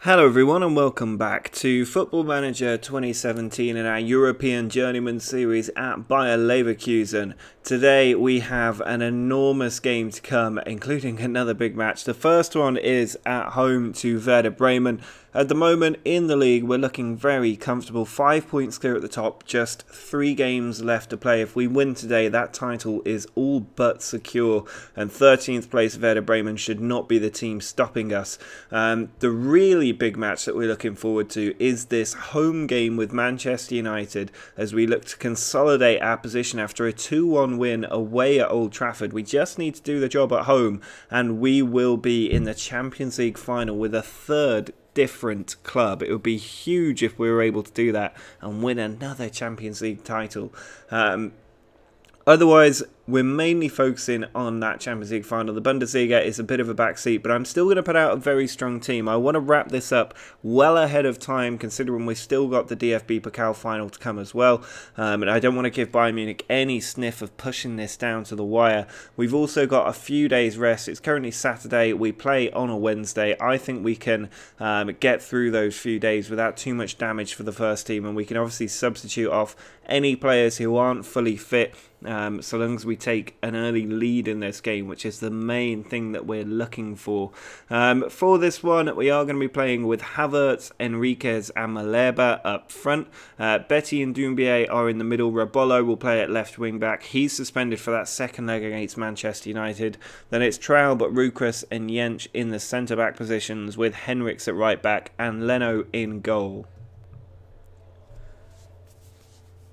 Hello everyone and welcome back to Football Manager 2017 and our European Journeyman series at Bayer Leverkusen. Today we have an enormous game to come, including another big match. The first one is at home to Werder Bremen. At the moment in the league we're looking very comfortable, 5 points clear at the top, just 3 games left to play. If we win today that title is all but secure, and 13th place Werder Bremen should not be the team stopping us. The really big match that we're looking forward to is this home game with Manchester United as we look to consolidate our position after a 2-1 win away at Old Trafford. We just need to do the job at home and we will be in the Champions League final with a third different club. It would be huge if we were able to do that and win another Champions League title. Otherwise, we're mainly focusing on that Champions League final. The Bundesliga is a bit of a backseat, but I'm still going to put out a very strong team. I want to wrap this up well ahead of time, considering we've still got the DFB Pokal final to come as well. And I don't want to give Bayern Munich any sniff of pushing this down to the wire. We've also got a few days rest. It's currently Saturday. We play on a Wednesday. I think we can get through those few days without too much damage for the first team, and we can obviously substitute off any players who aren't fully fit, so long as we take an early lead in this game, which is the main thing that we're looking for. For this one, we are going to be playing with Havertz, Enriquez and Malherbe up front. Betty and Doumbia are in the middle. Rabolo will play at left wing back. He's suspended for that second leg against Manchester United. Then it's Traub, Rucas and Jensch in the centre back positions, with Henriks at right back and Leno in goal.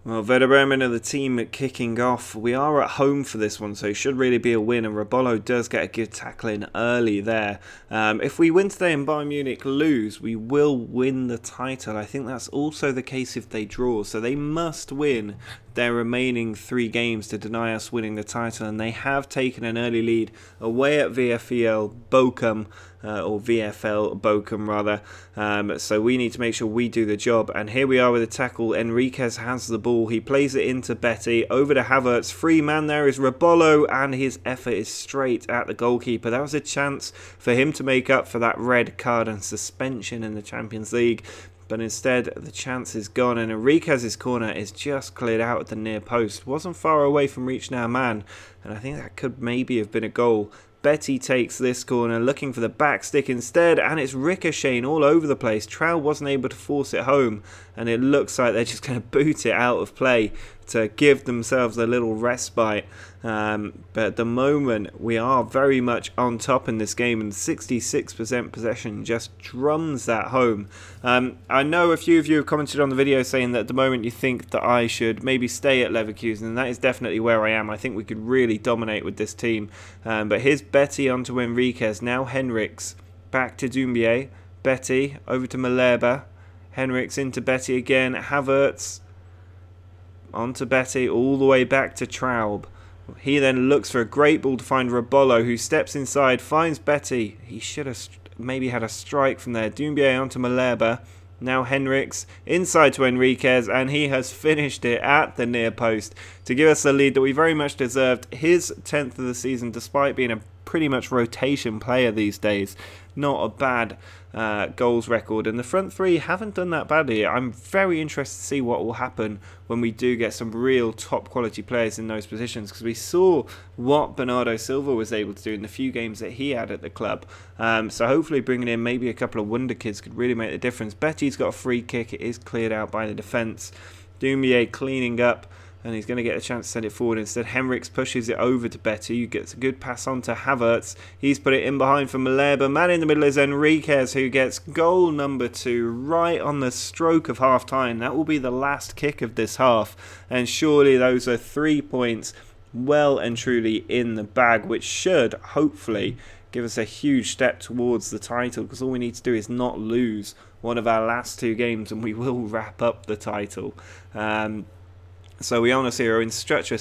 Well, Werder Bremen are the team kicking off. We are at home for this one, so it should really be a win, and Rabolo does get a good tackle in early there. If we win today and Bayern Munich lose, we will win the title. I think that's also the case if they draw, so they must win their remaining 3 games to deny us winning the title, and they have taken an early lead away at VfL Bochum, or VfL Bochum rather, so we need to make sure we do the job. And here we are with a tackle. Enriquez has the ball, he plays it into Betty, over to Havertz, free man there is Rabolo, and his effort is straight at the goalkeeper. That was a chance for him to make up for that red card and suspension in the Champions League, but instead the chance is gone, and Enriquez's corner is just cleared out at the near post. Wasn't far away from reaching our man, and I think that could maybe have been a goal. Betty takes this corner, looking for the back stick instead, and it's ricocheting all over the place. Traub wasn't able to force it home, and it looks like they're just going to boot it out of play to give themselves a little respite. But at the moment, we are very much on top in this game, and 66% possession just drums that home. I know a few of you have commented on the video saying that at the moment you think that I should maybe stay at Leverkusen, and that is definitely where I am. I think we could really dominate with this team. But here's Betty onto Enriquez, now Henriks, back to Doumbia, Betty over to Malherbe, Henriks into Betty again, Havertz onto Betty, all the way back to Traub. He then looks for a great ball to find Rabolo, who steps inside, finds Betty. He should have maybe had a strike from there. Doumbia onto Malherbe. Now Henriks inside to Enriquez, and he has finished it at the near post to give us the lead that we very much deserved. His 10th of the season, despite being a pretty much rotation player these days. Not a bad goals record, and the front 3 haven't done that badly. I'm very interested to see what will happen when we do get some real top quality players in those positions, because we saw what Bernardo Silva was able to do in the few games that he had at the club. So hopefully bringing in maybe a couple of wonder kids could really make the difference. Betty's got a free kick, it is cleared out by the defence. Doumbia cleaning up, and he's going to get a chance to send it forward. Instead, Henriks pushes it over to Betty, who gets a good pass on to Havertz. He's put it in behind for Malherbe. Man in the middle is Enriquez, who gets goal number 2 right on the stroke of half-time. That will be the last kick of this half, and surely those are 3 points well and truly in the bag, which should hopefully give us a huge step towards the title, because all we need to do is not lose one of our last 2 games and we will wrap up the title. So we honestly are in such a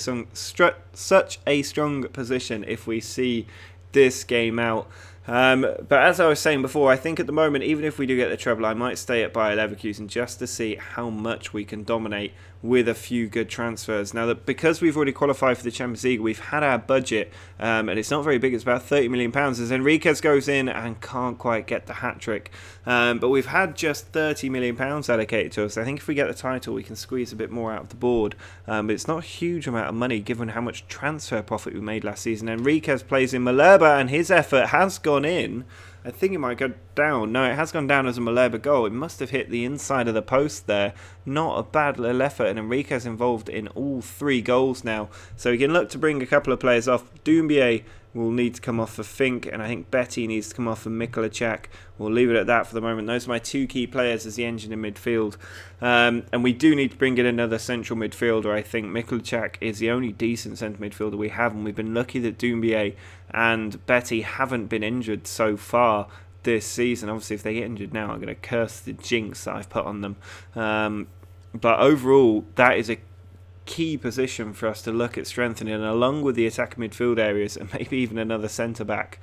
strong position if we see this game out. But as I was saying before, I think at the moment, even if we do get the treble, I might stay at Bayer Leverkusen just to see how much we can dominate with a few good transfers. Now, because we've already qualified for the Champions League, we've had our budget, and it's not very big. It's about £30 million, as Enriquez goes in and can't quite get the hat-trick. But we've had just £30 million allocated to us. I think if we get the title, we can squeeze a bit more out of the board. But it's not a huge amount of money, given how much transfer profit we made last season. Enriquez plays in Malherbe, and his effort has gone in. I think it might go down. No, it has gone down as a Malherbe goal. It must have hit the inside of the post there. Not a bad little effort, and Enriquez involved in all 3 goals now. So we can look to bring a couple of players off. Doumbia will need to come off for Fink, and I think Betty needs to come off for Mikulacak. We'll leave it at that for the moment. Those are my 2 key players as the engine in midfield. And we do need to bring in another central midfielder. I think Mikulacak is the only decent centre midfielder we have, and we've been lucky that Doumbia and Betty haven't been injured so far this season. Obviously, if they get injured now, I'm going to curse the jinx that I've put on them. But overall, that is a key position for us to look at strengthening, along with the attacking midfield areas and maybe even another centre-back.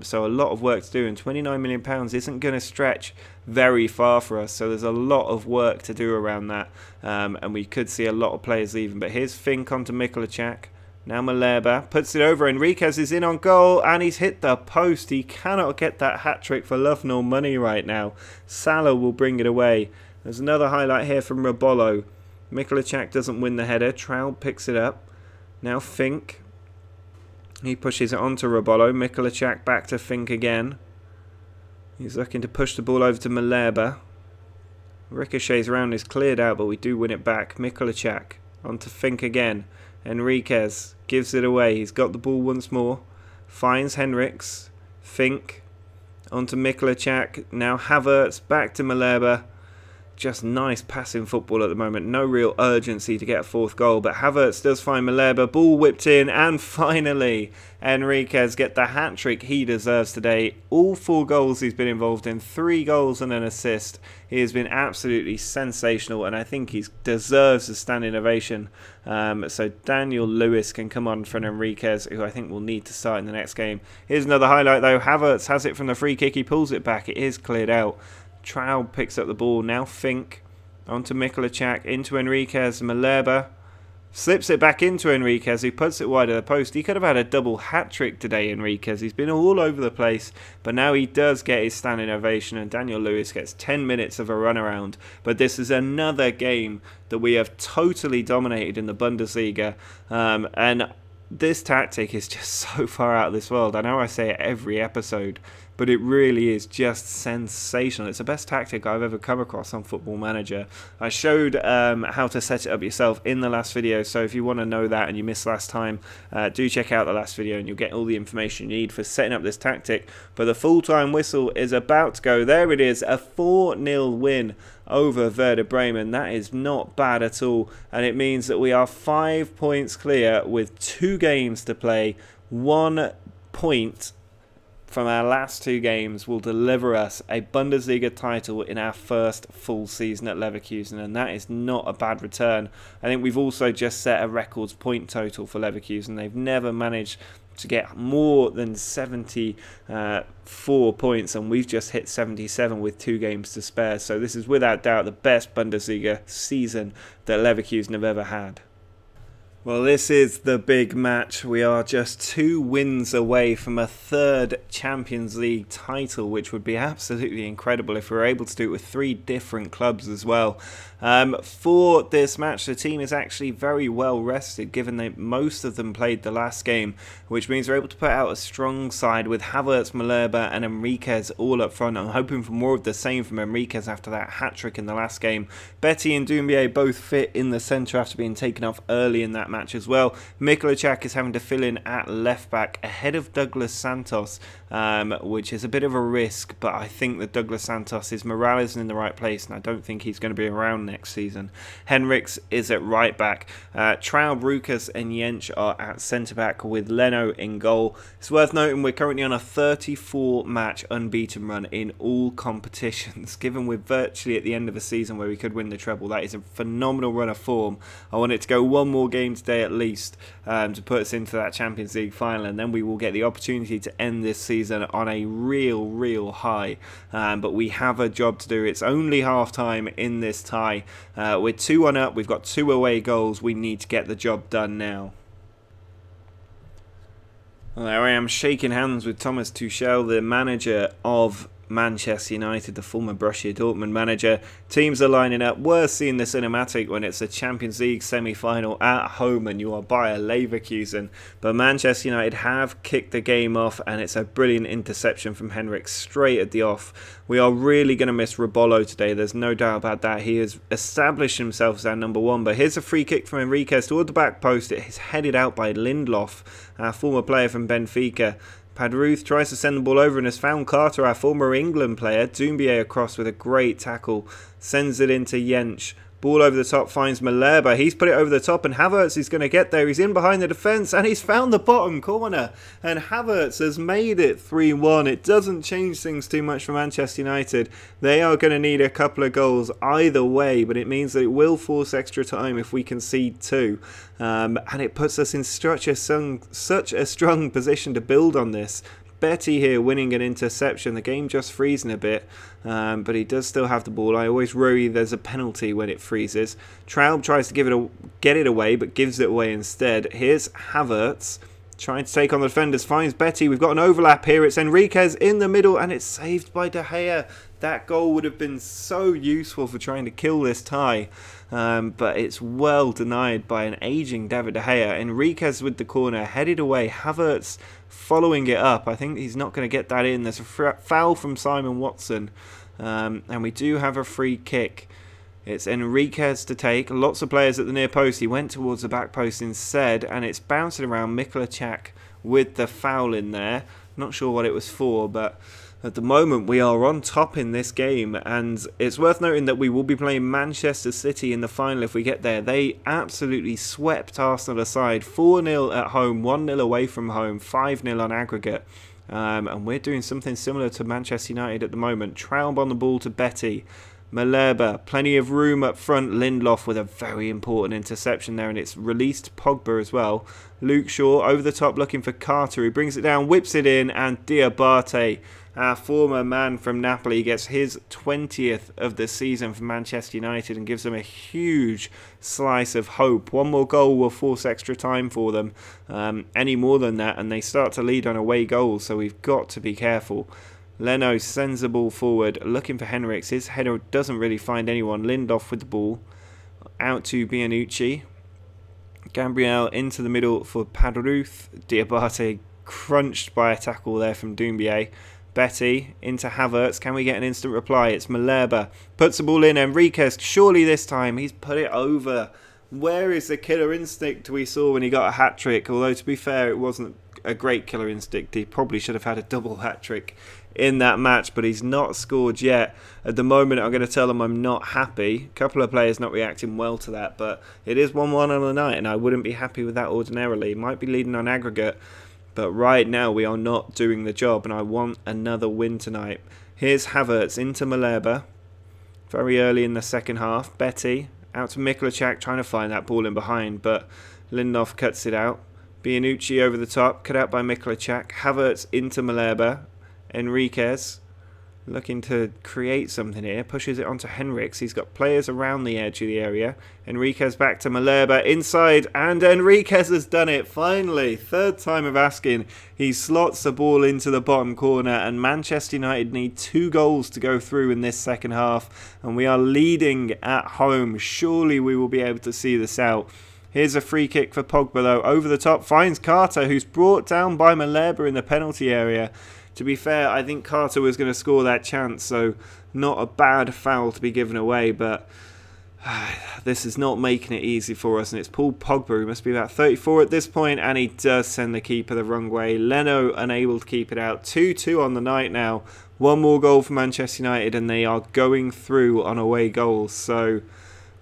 So a lot of work to do, and £29 million isn't going to stretch very far for us, so there's a lot of work to do around that, and we could see a lot of players leaving. But here's Fink onto Mikulacak. Now Malherbe puts it over. Enriquez is in on goal, and he's hit the post. He cannot get that hat-trick for love nor money right now. Salah will bring it away. There's another highlight here from Robolo. Mikulacak doesn't win the header. Trout picks it up. Now Fink. He pushes it onto Robolo. Mikulacak back to Fink again. He's looking to push the ball over to Malherbe. Ricochets around is cleared out, but we do win it back. Mikulacak onto Fink again. Enriquez gives it away. He's got the ball once more. Finds Henriks. Fink onto Mikulacak. Now Havertz back to Malherbe. Just nice passing football at the moment. No real urgency to get a 4th goal, but Havertz does find Malherbe. Ball whipped in, and finally Enriquez get the hat-trick he deserves today. All 4 goals he's been involved in, 3 goals and an assist. He has been absolutely sensational, and I think he deserves a standing ovation. So Daniel Lewis can come on for an Enriquez, who I think will need to start in the next game. Here's another highlight though. Havertz has it from the free kick. He pulls it back. It is cleared out. Trout picks up the ball. Now Fink onto Mikulacak, into Enriquez. Malherbe slips it back into Enriquez, who puts it wide of the post. He could have had a double hat-trick today, Enriquez. He's been all over the place, but now he does get his standing ovation, and Daniel Lewis gets 10 minutes of a runaround. But this is another game that we have totally dominated in the Bundesliga, and this tactic is just so far out of this world. I know I say it every episode, but it really is just sensational. It's the best tactic I've ever come across on Football Manager. I showed how to set it up yourself in the last video, so if you want to know that and you missed last time, do check out the last video and you'll get all the information you need for setting up this tactic. But the full-time whistle is about to go. There it is, a 4-0 win over Werder Bremen. That is not bad at all, and it means that we are 5 points clear with 2 games to play. 1 point from our last 2 games will deliver us a Bundesliga title in our first full season at Leverkusen, and that is not a bad return. I think we've also just set a records point total for Leverkusen. They've never managed to get more than 74 points, and we've just hit 77 with 2 games to spare. So this is without doubt the best Bundesliga season that Leverkusen have ever had. Well, this is the big match. We are just 2 wins away from a 3rd Champions League title, which would be absolutely incredible if we were able to do it with 3 different clubs as well. For this match, the team is actually very well rested, given that most of them played the last game, which means we're able to put out a strong side with Havertz, Malherbe and Enriquez all up front. I'm hoping for more of the same from Enriquez after that hat-trick in the last game. Betty and Doumbia both fit in the centre after being taken off early in that match as well. Mikulacak is having to fill in at left back ahead of Douglas Santos, which is a bit of a risk, but I think that Douglas Santos' morale isn't in the right place, and I don't think he's going to be around next season. Henriks is at right back. Traub, Rukas and Jensch are at centre back with Leno in goal. It's worth noting we're currently on a 34 match unbeaten run in all competitions. Given we're virtually at the end of a season where we could win the treble, that is a phenomenal run of form. I want it to go 1 more game today at least to put us into that Champions League final, and then we will get the opportunity to end this season on a real high. But we have a job to do. It's only half time in this tie. We're 2-1 up. We've got 2 away goals. We need to get the job done now. Well, there I am shaking hands with Thomas Tuchel, the manager of Manchester United, the former Borussia Dortmund manager. Teams are lining up. We're seeing the cinematic when it's a Champions League semi-final at home and you are Bayer Leverkusen. But Manchester United have kicked the game off, and it's a brilliant interception from Henrik straight at the off. We are really going to miss Rebolo today, there's no doubt about that. He has established himself as our number one. But here's a free kick from Enriquez toward the back post. It is headed out by Lindelof, our former player from Benfica. Padruth tries to send the ball over and has found Carter, our former England player. Doumbia across with a great tackle. Sends it into Jensch. Ball over the top, finds Malherbe. He's put it over the top and Havertz is going to get there. He's in behind the defence and he's found the bottom corner. And Havertz has made it 3-1. It doesn't change things too much for Manchester United. They are going to need a couple of goals either way, but it means that it will force extra time if we concede 2. And it puts us in such a strong position to build on this. Betty here winning an interception. The game just freezing a bit, but he does still have the ball. I always worry there's a penalty when it freezes. Traub tries to get it away, but gives it away instead. Here's Havertz trying to take on the defenders, finds Betty. We've got an overlap here. It's Enriquez in the middle, and it's saved by De Gea. That goal would have been so useful for trying to kill this tie, but it's well denied by an ageing David De Gea. Enriquez with the corner, headed away. Havertz following it up. I think he's not going to get that in. There's a foul from Simon Watson, and we do have a free kick. It's Enriquez to take. Lots of players at the near post. He went towards the back post instead, and it's bouncing around. Mikulajčak with the foul in there. Not sure what it was for, but at the moment we are on top in this game, and it's worth noting that we will be playing Manchester City in the final if we get there. They absolutely swept Arsenal aside. 4-0 at home, 1-0 away from home, 5-0 on aggregate. And we're doing something similar to Manchester United at the moment. Traub on the ball to Betty. Malherbe, plenty of room up front. Lindelof with a very important interception there, and it's released Pogba as well. Luke Shaw over the top looking for Carter, who brings it down, whips it in, and Diabate, our former man from Napoli, gets his 20th of the season for Manchester United and gives them a huge slice of hope. One more goal will force extra time for them. Any more than that and they start to lead on away goals, so we've got to be careful. Leno sends the ball forward, looking for Henriks. His header doesn't really find anyone. Lindelof with the ball. Out to Bianucci. Gabriel into the middle for Padruth. Diabate crunched by a tackle there from Doumbia. Betty into Havertz. Can we get an instant reply? It's Malherbe. Puts the ball in. Enriquez, surely this time. He's put it over. Where is the killer instinct we saw when he got a hat-trick? Although, to be fair, it wasn't a great killer instinct. He probably should have had a double hat-trick in that match, but he's not scored yet. At the moment, I'm going to tell him I'm not happy. A couple of players not reacting well to that, but it is 1-1 on the night, and I wouldn't be happy with that ordinarily. Might be leading on aggregate, but right now we are not doing the job, and I want another win tonight. Here's Havertz into Malherbe. Very early in the second half. Betty out to Mikulajčak, trying to find that ball in behind, but Lindelof cuts it out. Bianucci over the top, cut out by Mikulajčak. Havertz into Malherbe. Enriquez looking to create something here, pushes it onto Henriks. He's got players around the edge of the area. Enriquez back to Malherbe inside, and Enriquez has done it finally. Third time of asking. He slots the ball into the bottom corner, and Manchester United need 2 goals to go through in this second half, and we are leading at home. Surely we will be able to see this out. Here's a free kick for Pogba though, over the top, finds Carter, who's brought down by Malherbe in the penalty area. To be fair, I think Carter was going to score that chance, so not a bad foul to be given away, but this is not making it easy for us, and it's Paul Pogba, who must be about 34 at this point, and he does send the keeper the wrong way. Leno unable to keep it out. 2-2 on the night now. One more goal for Manchester United, and they are going through on away goals, so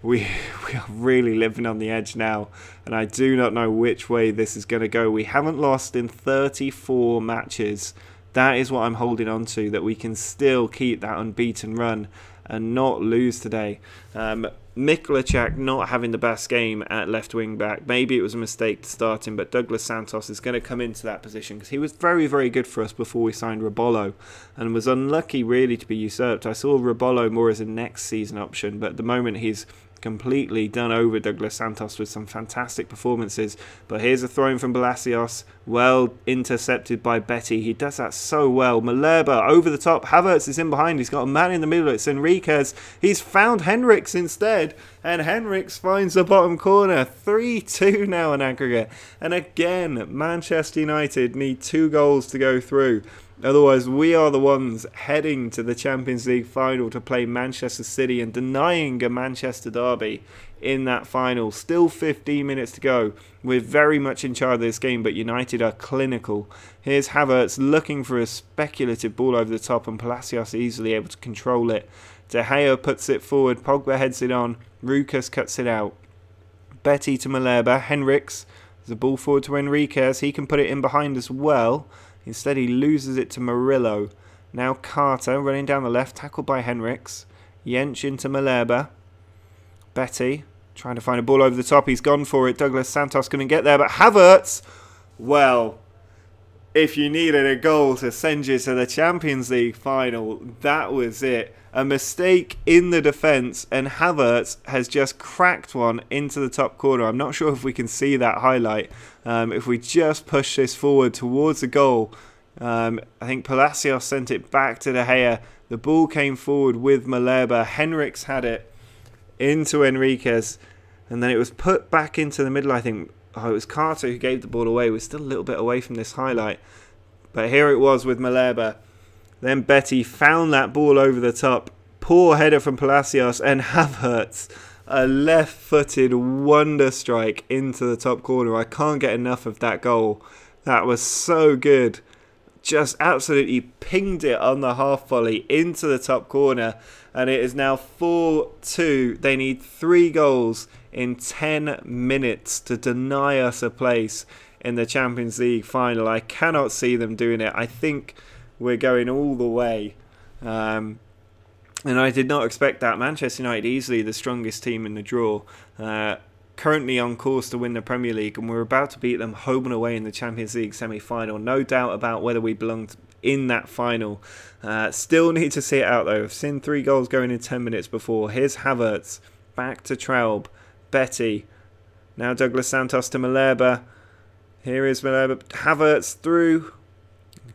we are really living on the edge now, and I do not know which way this is going to go. We haven't lost in 34 matches. That is what I'm holding on to, that we can still keep that unbeaten run and not lose today. Mikulacak not having the best game at left wing back. Maybe it was a mistake to start him, but Douglas Santos is going to come into that position because he was very, very good for us before we signed Rebolo and was unlucky really to be usurped. I saw Rebolo more as a next season option, but at the moment he's completely done over Douglas Santos with some fantastic performances. But here's a throw in from Palacios, well intercepted by Betty. He does that so well. Malherbe over the top. Havertz is in behind. He's got a man in the middle. It's Enriquez. He's found Henriks instead, and Henriks finds the bottom corner. 3-2 now in aggregate. And again, Manchester United need 2 goals to go through. Otherwise, we are the ones heading to the Champions League final to play Manchester City and denying a Manchester derby in that final. Still 15 minutes to go. We're very much in charge of this game, but United are clinical. Here's Havertz looking for a speculative ball over the top, and Palacios easily able to control it. De Gea puts it forward. Pogba heads it on. Rukas cuts it out. Betty to Malherbe. Henriks. There's a ball forward to Enriquez. He can put it in behind as well. Instead, he loses it to Murillo. Now Carter running down the left, tackled by Henriks. Jensch into Malherbe. Betty trying to find a ball over the top. He's gone for it. Douglas Santos couldn't get there, but Havertz, well, if you needed a goal to send you to the Champions League final, that was it. A mistake in the defence, and Havertz has just cracked one into the top corner. I'm not sure if we can see that highlight. If we just push this forward towards the goal, I think Palacios sent it back to De Gea. The ball came forward with Malherbe. Henriks had it into Enriquez, and then it was put back into the middle, I think. Oh, it was Carter who gave the ball away. We're still a little bit away from this highlight. But here it was with Malherbe. Then Betty found that ball over the top. Poor header from Palacios, and Havertz, a left-footed wonder strike into the top corner. I can't get enough of that goal. That was so good. Just absolutely pinged it on the half volley into the top corner. And it is now 4-2. They need 3 goals in 10 minutes to deny us a place in the Champions League final. I cannot see them doing it. I think we're going all the way. And I did not expect that. Manchester United easily the strongest team in the draw. Currently on course to win the Premier League, and we're about to beat them home and away in the Champions League semi-final. No doubt about whether we belonged in that final. Still need to see it out though. I've seen 3 goals going in 10 minutes before. Here's Havertz, back to Traub, Betty, now Douglas Santos to Malherbe. Here is Malherbe, Havertz through,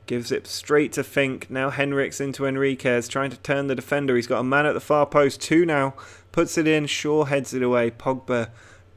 gives it straight to Fink. Now Henriks into Enriquez, trying to turn the defender. He's got a man at the far post, 2 now, puts it in, Shaw heads it away, Pogba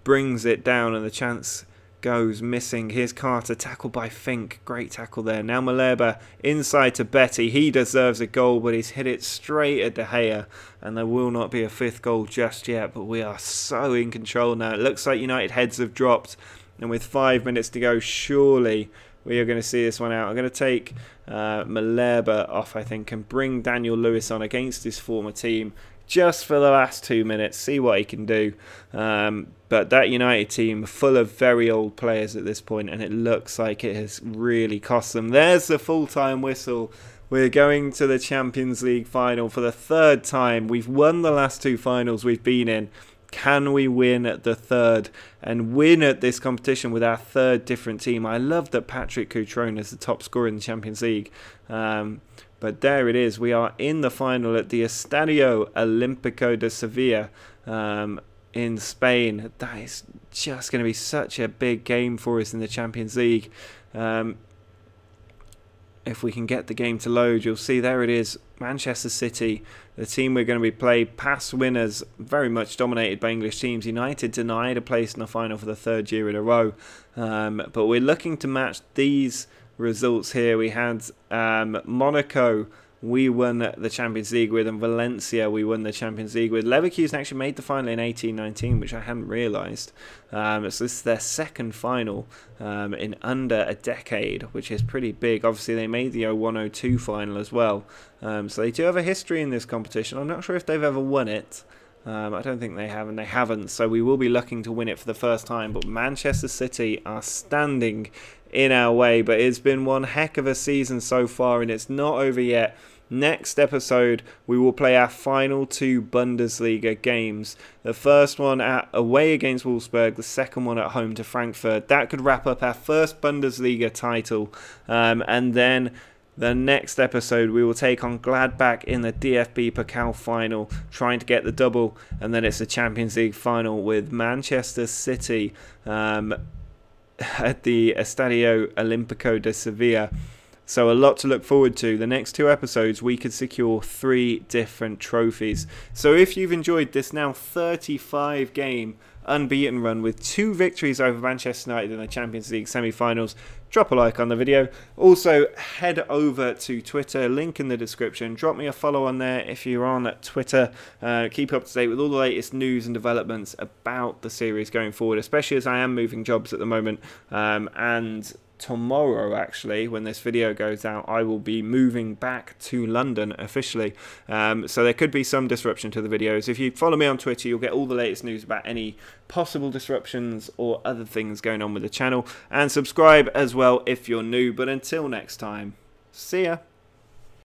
brings it down and the chance goes missing. Here's Carter, tackled by Fink. Great tackle there. Now Malherbe inside to Betty. He deserves a goal, but he's hit it straight at De Gea, and there will not be a 5th goal just yet, but we are so in control now. It looks like United heads have dropped, and with 5 minutes to go, surely we are going to see this one out. I'm going to take Malherbe off, I think, and bring Daniel Lewis on against his former team just for the last 2 minutes, see what he can do. But that United team full of very old players at this point, and it looks like it has really cost them. There's the full-time whistle. We're going to the Champions League final for the 3rd time. We've won the last 2 finals we've been in. Can we win at the 3rd and win at this competition with our 3rd different team? I love that Patrick Cutrone is the top scorer in the Champions League. But there it is. We are in the final at the Estadio Olímpico de Sevilla in Spain. That is just going to be such a big game for us in the Champions League. If we can get the game to load, you'll see there it is. Manchester City, the team we're going to be played, past winners, very much dominated by English teams. United denied a place in the final for the 3rd year in a row. But we're looking to match these results here. We had Monaco, we won the Champions League with, and Valencia we won the Champions League with. Leverkusen actually made the final in 18-19, which I hadn't realised. So this is their 2nd final in under a decade, which is pretty big. Obviously they made the 01-02 final as well. So they do have a history in this competition. I'm not sure if they've ever won it. I don't think they have, and they haven't, so we will be looking to win it for the first time. But Manchester City are standing in our way. But it's been one heck of a season so far, and it's not over yet. Next episode, we will play our final 2 Bundesliga games. The first one away against Wolfsburg, the second one at home to Frankfurt. That could wrap up our first Bundesliga title. And then the next episode, we will take on Gladbach in the DFB Pokal final, trying to get the double. And then it's the Champions League final with Manchester City at the Estadio Olimpico de Sevilla. So a lot to look forward to. The next 2 episodes, we could secure 3 different trophies. So if you've enjoyed this now 35 game unbeaten run with 2 victories over Manchester United in the Champions League semi-finals, drop a like on the video. Also, head over to Twitter, link in the description. Drop me a follow on there if you're on Twitter. Keep up to date with all the latest news and developments about the series going forward, especially as I am moving jobs at the moment. And tomorrow, actually, when this video goes out, I will be moving back to London officially, so there could be some disruption to the videos. If you follow me on Twitter, you'll get all the latest news about any possible disruptions or other things going on with the channel, and subscribe as well if you're new. But until next time, see ya.